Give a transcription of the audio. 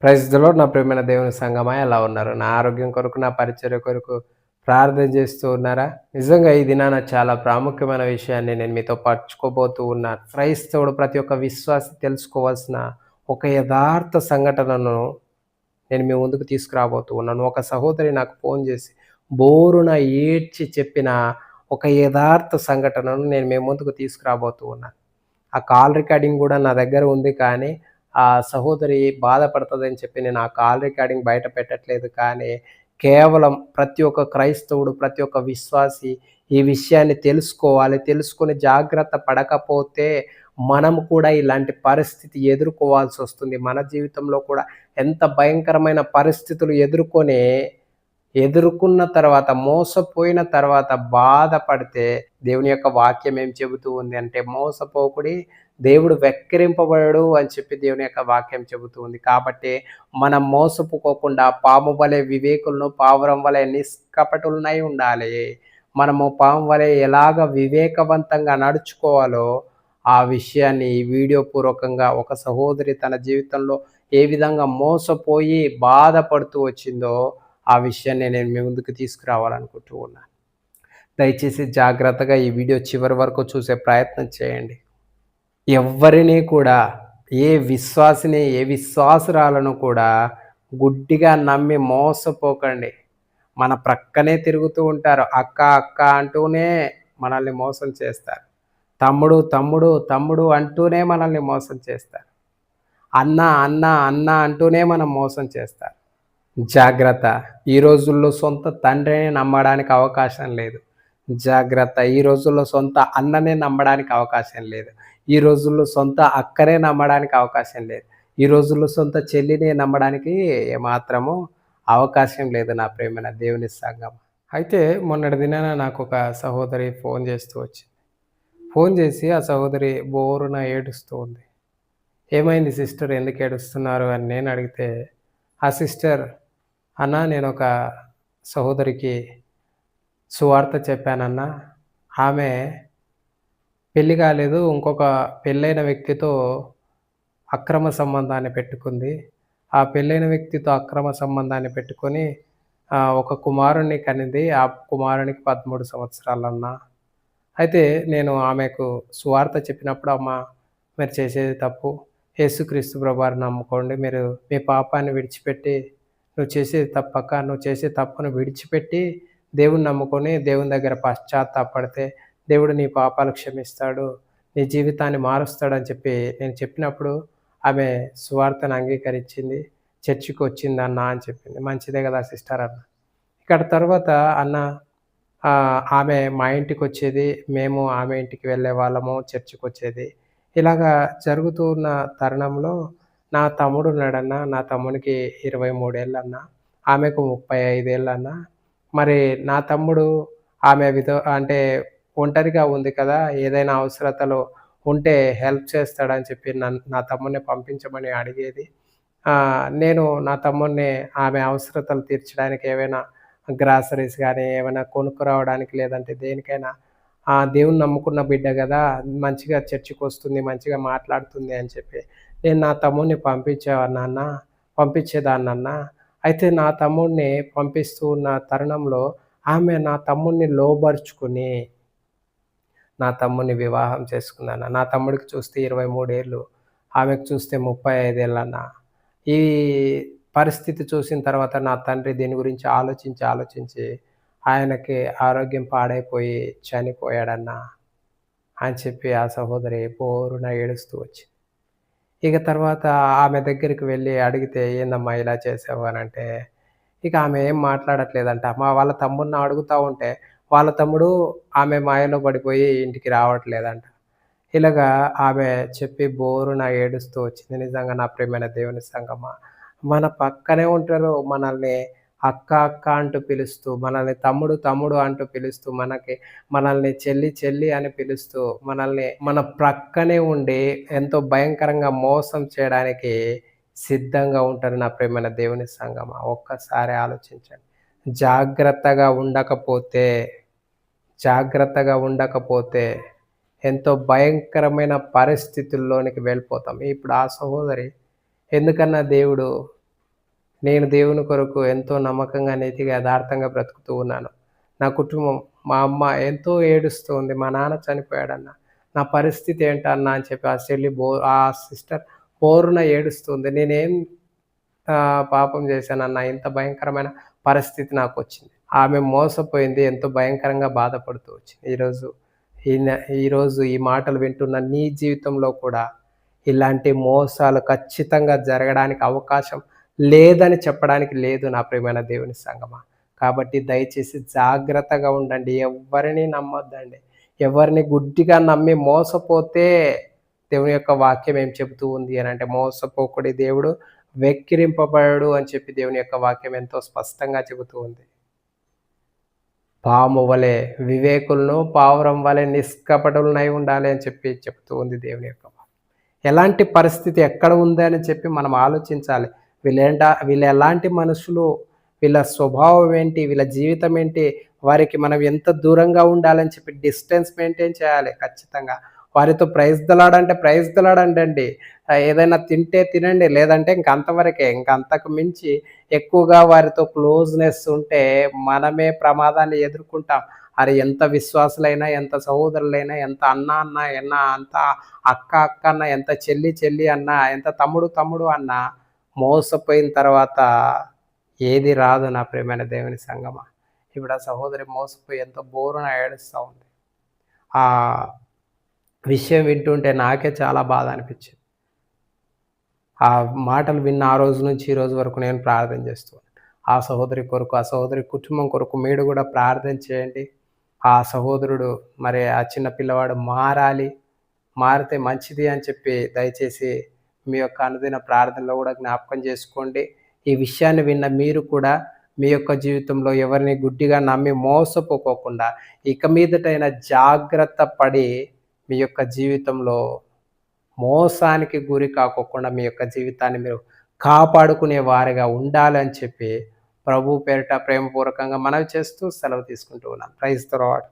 Praise the lord. నా ప్రియమైన దేవుని సంగమా ఎలా ఉన్నారు? నా ఆరోగ్యం కొరకు, నా పరిచర్య కొరకు ప్రార్థన చేస్తూ ఉన్నారా? నిజంగా ఈ దినాన చాలా ప్రాముఖ్యమైన విషయాన్ని నేను మీతో పంచుకోబోతూ ఉన్నాను. క్రైస్తవుడు ప్రతి ఒక్క విశ్వాసి తెలుసుకోవాల్సిన ఒక యథార్థ సంఘటనను నేను మీ ముందుకు తీసుకురాబోతూ ఉన్నాను. ఒక సహోదరి నాకు ఫోన్ చేసి బోరున ఏడ్చి చెప్పిన ఒక యథార్థ సంఘటనను నేను మీ ముందుకు తీసుకురాబోతూ ఉన్నాను. ఆ కాల్ రికార్డింగ్ గూడా నా దగ్గర ఉంది. కానీ, ఆ సహోదరి బాధపడతదని చెప్పి నేను ఆ కాల్ రికార్డింగ్ బయట పెట్టట్లేదు. కానీ, కేవలం ప్రతి ఒక్క క్రైస్తవుడు, ప్రతి ఒక్క విశ్వాసి ఈ విషయాన్ని తెలుసుకోవాలి. తెలుసుకొని జాగ్రత్త పడకపోతే మనం కూడా ఇలాంటి పరిస్థితి ఎదుర్కోవాల్సొస్తుంది. మన జీవితంలో కూడా ఎంత భయంకరమైన పరిస్థితులు ఎదుర్కొన్న తర్వాత, మోసపోయిన తర్వాత బాధపడితే దేవుని యొక్క వాక్యం ఏం చెబుతూ ఉంది అంటే, మోసపోకుడి, దేవుడు వెక్కిరింపబడడు అని చెప్పి దేవుని యొక్క వాక్యం చెబుతూ ఉంది. కాబట్టి మనం మోసపోకోకుండా పాము వలె వివేకులను, పావురం వలె నిష్కపటులనై ఉండాలి. మనము పాము వలె ఎలాగ వివేకవంతంగా నడుచుకోవాలో, ఆ విషయాన్ని ఈ వీడియో పూర్వకంగా ఒక సహోదరి తన జీవితంలో ఏ విధంగా మోసపోయి బాధపడుతూ వచ్చిందో, ఆ విషయాన్ని నేను మీ ముందుకు తీసుకురావాలనుకుంటూ ఉన్నాను. దయచేసి జాగ్రత్తగా ఈ వీడియో చివరి వరకు చూసే ప్రయత్నం చేయండి. ఎవ్వరిని కూడా, ఏ విశ్వాసురాలను కూడా గుడ్డిగా నమ్మి మోసపోకండి. మన ప్రక్కనే తిరుగుతూ ఉంటారు. అక్క, అక్క అంటూనే మనల్ని మోసం చేస్తారు. తమ్ముడు, తమ్ముడు, తమ్ముడు అంటూనే మనల్ని మోసం చేస్తారు. అన్న, అన్న, అన్న అంటూనే మనం మోసం చేస్తారు. జాగ్రత్త. ఈ రోజుల్లో సొంత తండ్రిని నమ్మడానికి అవకాశం లేదు. జాగ్రత్త. ఈ రోజుల్లో సొంత అన్ననే నమ్మడానికి అవకాశం లేదు. ఈ రోజుల్లో సొంత అక్కనే నమ్మడానికి అవకాశం లేదు. ఈ రోజుల్లో సొంత చెల్లిని నమ్మడానికి ఏమాత్రము అవకాశం లేదు నా ప్రియమైన దేవుని సంగమా. అయితే మొన్నటి దినాన నాకొక సహోదరి ఫోన్ చేస్తూ వచ్చింది. ఫోన్ చేసి ఆ సహోదరి బోరున ఏడుస్తూ ఉంది. "ఏమైంది సిస్టర్, ఎందుకు ఏడుస్తున్నారు?" అని నేను అడిగితే, ఆ సిస్టర్, "అన్నా, నేనొక సహోదరికి సువార్త చెప్పానన్నా. ఆమె పెళ్లి కాలేదు. ఇంకొక పెళ్ళైన వ్యక్తితో అక్రమ సంబంధాన్ని పెట్టుకుంది. ఆ పెళ్ళైన వ్యక్తితో అక్రమ సంబంధాన్ని పెట్టుకొని ఒక కుమారుడిని కనింది. ఆ కుమారునికి 13 సంవత్సరాలన్నా. అయితే నేను ఆమెకు సువార్త చెప్పినప్పుడు, అమ్మ, మీరు చేసేది తప్పు. యేసుక్రీస్తు ప్రభువారిని నమ్ముకోండి. మీరు మీ పాపాన్ని విడిచిపెట్టి, నువ్వు చేసేది తప్పక్క. నువ్వు చేసే తప్పును విడిచిపెట్టి దేవుడిని నమ్ముకొని దేవుని దగ్గర పశ్చాత్తాపడితే దేవుడు నీ పాపాలు క్షమిస్తాడు. నీ జీవితాన్ని మారుస్తాడని చెప్పి నేను చెప్పినప్పుడు ఆమె సువార్తను అంగీకరించింది. చర్చికి వచ్చిందన్నా అని చెప్పింది. మంచిదే కదా సిస్టర్ అన్నా. ఇక్కడ తర్వాత అన్న, ఆమె మా ఇంటికొచ్చేది. మేము ఆమె ఇంటికి వెళ్ళేవాళ్ళము. చర్చికొచ్చేది. ఇలాగా జరుగుతూ ఉన్న తరుణంలో నా తమ్ముడున్నాడన్నా. నా తమ్మునికి 23 ఏళ్ళన్నా. ఆమెకు 35 ఏళ్ళన్నా. మరి నా తమ్ముడు ఆమె అంటే ఒంటరిగా ఉంది కదా! ఏదైనా అవసరతలో ఉంటే హెల్ప్ చేస్తాడని చెప్పి నా తమ్ముడిని పంపించమని అడిగేది. నేను నా తమ్ముడిని ఆమె అవసరతలు తీర్చడానికి ఏవైనా గ్రాసరీస్ గానీ, ఏమైనా కొనుక్కురావడానికి, లేదంటే దేనికైనా దేవుడిని నమ్ముకున్న బిడ్డ గదా! మంచిగా చర్చికొస్తుంది, మంచిగా మాట్లాడుతుంది అని చెప్పి నేను నా తమ్ముడిని పంపించేదాన్నన్నా. అయితే నా తమ్ముడిని పంపిస్తూ ఉన్న తరుణంలో ఆమె నా తమ్ముడిని లోబరుచుకొని నా తమ్ముడిని వివాహం చేసుకుందన్న. నా తమ్ముడికి చూస్తే 23 ఏళ్ళు, ఆమెకు చూస్తే 35 ఏళ్ళన్న. ఈ పరిస్థితి చూసిన తర్వాత నా తండ్రి దీని గురించి ఆలోచించి ఆయనకి ఆరోగ్యం పాడైపోయి చనిపోయాడన్నా అని చెప్పి ఆ సహోదరి బోరున ఏడుస్తూ వచ్చింది. ఇక తర్వాత ఆమె దగ్గరికి వెళ్ళి అడిగితే, "ఏందమ్మా ఇలా చేసావు?" అనంటే, ఇక ఆమె ఏం మాట్లాడట్లేదంట. వాళ్ళ తమ్ముడిని అడుగుతా ఉంటే, వాళ్ళ తమ్ముడు ఆమె మాయలో పడిపోయి ఇంటికి రావట్లేదంట. ఇలాగా ఆమె చెప్పి బోరున ఏడుస్తూ వచ్చింది. నిజంగా నా ప్రియమైన దేవుని సంగమా, మన పక్కనే ఉంటారు. మనల్ని అక్క, అక్క అంటూ పిలుస్తూ, మనల్ని తమ్ముడు, తమ్ముడు అంటూ పిలుస్తూ, మనల్ని చెల్లి, చెల్లి అని పిలుస్తూ, మనల్ని మన ప్రక్కనే ఉండి ఎంతో భయంకరంగా మోసం చేయడానికి సిద్ధంగా ఉంటారు నా ప్రియమైన దేవుని సంగమా. ఒక్కసారి ఆలోచించండి. జాగ్రత్తగా ఉండకపోతే, జాగ్రత్తగా ఉండకపోతే ఎంతో భయంకరమైన పరిస్థితుల్లోనికి వెళ్ళిపోతాం. ఇప్పుడు ఆ సహోదరి ఎందుకన్నా దేవుడు నేను దేవుని కొరకు ఎంతో నమ్మకంగా, నీతిగా, యథార్థంగా బ్రతుకుతూ ఉన్నాను. నా కుటుంబం, మా అమ్మ ఎంతో ఏడుస్తుంది. మా నాన్న చనిపోయాడన్న. నా పరిస్థితి ఏంటన్నా అని చెప్పి ఆ సిస్టర్ బోరున ఏడుస్తుంది. నేనేం పాపం చేశానన్న ఇంత భయంకరమైన పరిస్థితి నాకొచ్చింది. ఆమె మోసపోయింది. ఎంతో భయంకరంగా బాధపడుతూ వచ్చింది. ఈన ఈరోజు ఈ మాటలు వింటున్న నీ జీవితంలో కూడా ఇలాంటి మోసాలు ఖచ్చితంగా జరగడానికి అవకాశం లేదని చెప్పడానికి లేదు నా ప్రియమైన దేవుని సంగమా. కాబట్టి దయచేసి జాగ్రత్తగా ఉండండి. ఎవ్వరిని నమ్మొద్దండి. ఎవరిని గుడ్డిగా నమ్మి మోసపోతే దేవుని యొక్క వాక్యం ఏం చెబుతూ ఉంది అనంటే, మోసపోకుడి, దేవుడు వెక్కిరింపబడడు అని చెప్పి దేవుని యొక్క వాక్యం ఎంతో స్పష్టంగా చెబుతూ ఉంది. పాము వలె వివేకులను, పావురం వలె నిష్కపటులనై ఉండాలి అని చెప్పి చెప్తూ ఉంది దేవుని యొక్క వాక్యం. ఎలాంటి పరిస్థితి ఎక్కడ ఉంది అని చెప్పి మనం ఆలోచించాలి. వీళ్ళెలాంటి మనుషులు, వీళ్ళ స్వభావం ఏంటి, వీళ్ళ జీవితం ఏంటి, వారికి మనం ఎంత దూరంగా ఉండాలని చెప్పి డిస్టెన్స్ మెయింటైన్ చేయాలి ఖచ్చితంగా. వారితో ప్రైజ్ ద లార్డ్ అంటే ప్రైజ్ ద లార్డ్ అంటండి. ఏదైనా తింటే తినండి, లేదంటే ఇంక అంతవరకే. ఇంక అంతకు మించి ఎక్కువగా వారితో క్లోజ్‌నెస్ ఉంటే మనమే ప్రమాదాన్ని ఎదుర్కొంటాం. అది ఎంత విశ్వాసులైనా, ఎంత సహోదరులైనా, ఎంత అన్న అన్న ఎన్న అంత అక్క అక్క అన్న, ఎంత చెల్లి చెల్లి అన్నా, ఎంత తమ్ముడు తమ్ముడు అన్నా, మోసపోయిన తర్వాత ఏది రాదు నా ప్రియమైన దేవుని సంగమా. ఇప్పుడు ఆ సహోదరి మోసపోయి ఎంతో బోరున ఏడుస్తా ఉంది. ఆ విషయం వింటుంటే నాకే చాలా బాధ అనిపించింది. ఆ మాటలు విన్న ఆ రోజు నుంచి ఈ రోజు వరకు నేను ప్రార్థన చేస్తూ ఆ సహోదరి కొరకు, ఆ సహోదరి కుటుంబం కొరకు మీరు కూడా ప్రార్థన చేయండి. ఆ సహోదరుడు, మరి ఆ చిన్న పిల్లవాడు మారాలి. మారితే మంచిది అని చెప్పి దయచేసి మీ యొక్క అనుదిన ప్రార్థనలో కూడా జ్ఞాపకం చేసుకోండి. ఈ విషయాన్ని విన్న మీరు కూడా మీ యొక్క జీవితంలో ఎవరిని గుడ్డిగా నమ్మి మోసపోకోకుండా ఇక మీదటైనా జాగ్రత్త పడి మీ యొక్క జీవితంలో మోసానికి గురి కాకోకుండా మీ యొక్క జీవితాన్ని మీరు కాపాడుకునే వారిగా ఉండాలని చెప్పి ప్రభు పేరిట ప్రేమపూర్వకంగా మనవి చేస్తూ సెలవు తీసుకుంటూ ఉన్నాను. Praise the lord.